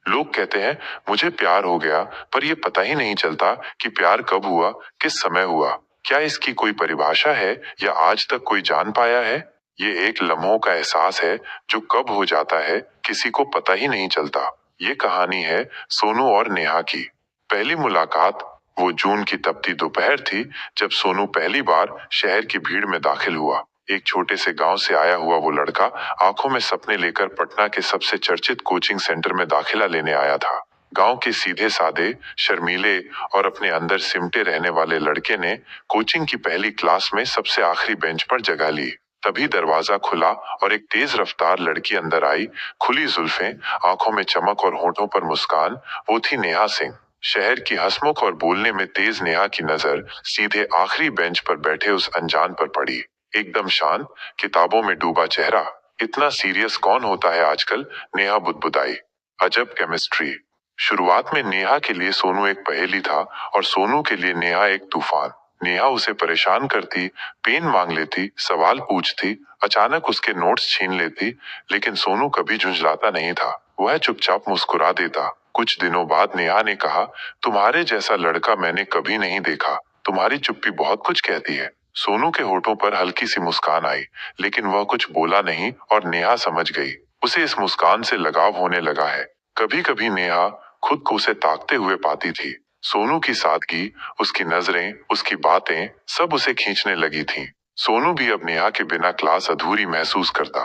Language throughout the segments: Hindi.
लोग कहते हैं मुझे प्यार हो गया, पर ये पता ही नहीं चलता कि प्यार कब हुआ, किस समय हुआ। क्या इसकी कोई परिभाषा है या आज तक कोई जान पाया है? ये एक लम्हों का एहसास है जो कब हो जाता है किसी को पता ही नहीं चलता। ये कहानी है सोनू और नेहा की। पहली मुलाकात वो जून की तपती दोपहर थी जब सोनू पहली बार शहर की भीड़ में दाखिल हुआ। एक छोटे से गांव से आया हुआ वो लड़का आंखों में सपने लेकर पटना के सबसे चर्चित कोचिंग सेंटर में दाखिला लेने आया था। गांव के सीधे साधे, शर्मीले और अपने अंदर सिमटे रहने वाले लड़के ने कोचिंग की पहली क्लास में सबसे आखिरी बेंच पर जगह ली। तभी दरवाजा खुला और एक तेज रफ्तार लड़की अंदर आई। खुली जुल्फें, आंखों में चमक और होठों पर मुस्कान। वो थी नेहा सिंह। शहर की हंसमुख और बोलने में तेज नेहा की नजर सीधे आखिरी बेंच पर बैठे उस अनजान पर पड़ी। एकदम शांत, किताबों में डूबा चेहरा। इतना सीरियस कौन होता है आजकल? नेहा बुदबुदाई। अजब केमिस्ट्री। शुरुआत में नेहा के लिए सोनू एक पहेली था और सोनू के लिए नेहा एक तूफान। नेहा उसे परेशान करती, पेन मांग लेती, सवाल पूछती, अचानक उसके नोट्स छीन लेती, लेकिन सोनू कभी झुंझलाता नहीं था। वह चुपचाप मुस्कुरा देता। कुछ दिनों बाद नेहा ने कहा, तुम्हारे जैसा लड़का मैंने कभी नहीं देखा। तुम्हारी चुप्पी बहुत कुछ कहती है। सोनू के होठों पर हल्की सी मुस्कान आई, लेकिन वह कुछ बोला नहीं और नेहा समझ गई। उसे इस मुस्कान से लगाव होने लगा है। कभी कभी नेहा खुद को उसे ताकते हुए पाती थी। सोनू की सादगी, उसकी नजरें, उसकी बातें सब उसे खींचने लगी थीं। सोनू भी अब नेहा के बिना क्लास अधूरी महसूस करता।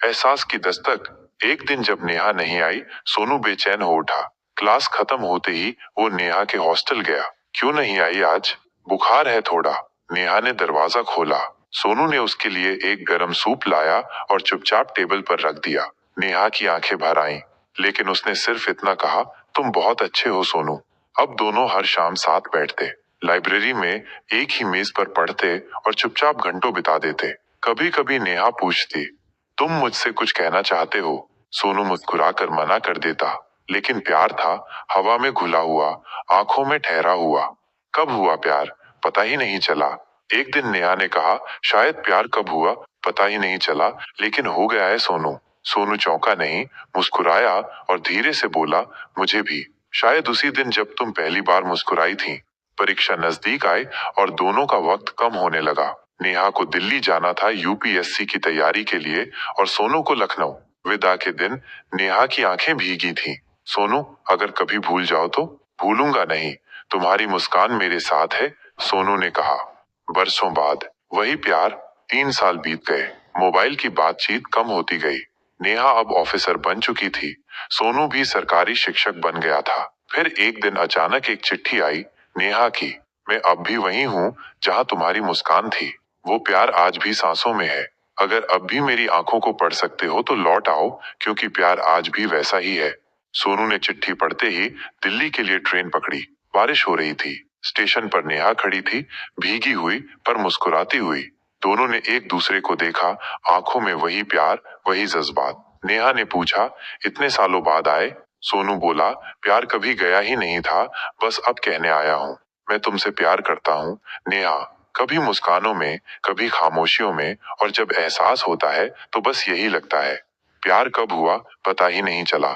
एहसास की दस्तक। एक दिन जब नेहा नहीं आई, सोनू बेचैन हो उठा। क्लास खत्म होते ही वो नेहा के हॉस्टल गया। क्यों नहीं आई आज? बुखार है थोड़ा। नेहा ने दरवाजा खोला। सोनू ने उसके लिए एक गरम सूप लाया और चुपचाप टेबल पर रख दिया। नेहा की आंखें भर आईं, लेकिन उसने सिर्फ इतना कहा, तुम बहुत अच्छे हो सोनू। अब दोनों हर शाम साथ बैठते, लाइब्रेरी में एक ही मेज पर पढ़ते और चुपचाप घंटों बिता देते। कभी कभी नेहा पूछती, तुम मुझसे कुछ कहना चाहते हो? सोनू मुस्कुराकर मना कर देता, लेकिन प्यार था हवा में घुला हुआ, आंखों में ठहरा हुआ। कब हुआ प्यार? पता ही नहीं चला। एक दिन नेहा ने कहा, शायद प्यार कब हुआ पता ही नहीं चला, लेकिन हो गया है सोनू। सोनू चौंका नहीं, मुस्कुराया और धीरे से बोला, मुझे भी। शायद उसी दिन जब तुम पहली बार मुस्कुराई थी। परीक्षा नजदीक आई और दोनों का वक्त कम होने लगा। नेहा को दिल्ली जाना था यूपीएससी की तैयारी के लिए और सोनू को लखनऊ। विदा के दिन नेहा की आंखें भीगी थीं। सोनू, अगर कभी भूल जाओ तो? भूलूंगा नहीं, तुम्हारी मुस्कान मेरे साथ है, सोनू ने कहा। बरसों बाद वही प्यार। 3 साल बीत गए। मोबाइल की बातचीत कम होती गई। नेहा अब ऑफिसर बन चुकी थी। सोनू भी सरकारी शिक्षक बन गया था। फिर एक दिन अचानक एक चिट्ठी आई, नेहा की। मैं अब भी वही हूँ जहाँ तुम्हारी मुस्कान थी। वो प्यार आज भी सांसों में है। अगर अब भी मेरी आंखों को पढ़ सकते हो तो लौट आओ, क्योंकि प्यार आज भी वैसा ही है। सोनू ने चिट्ठी पढ़ते ही दिल्ली के लिए ट्रेन पकड़ी। बारिश हो रही थी। स्टेशन पर नेहा खड़ी थी, भीगी हुई पर मुस्कुराती हुई। दोनों ने एक दूसरे को देखा, आंखों में वही प्यार, वही जज्बात। नेहा ने पूछा, इतने सालों बाद आए? सोनू बोला, प्यार कभी गया ही नहीं था, बस अब कहने आया हूँ। मैं तुमसे प्यार करता हूँ नेहा। कभी मुस्कानों में, कभी खामोशियों में, और जब एहसास होता है तो बस यही लगता है। प्यार कब हुआ पता ही नहीं चला,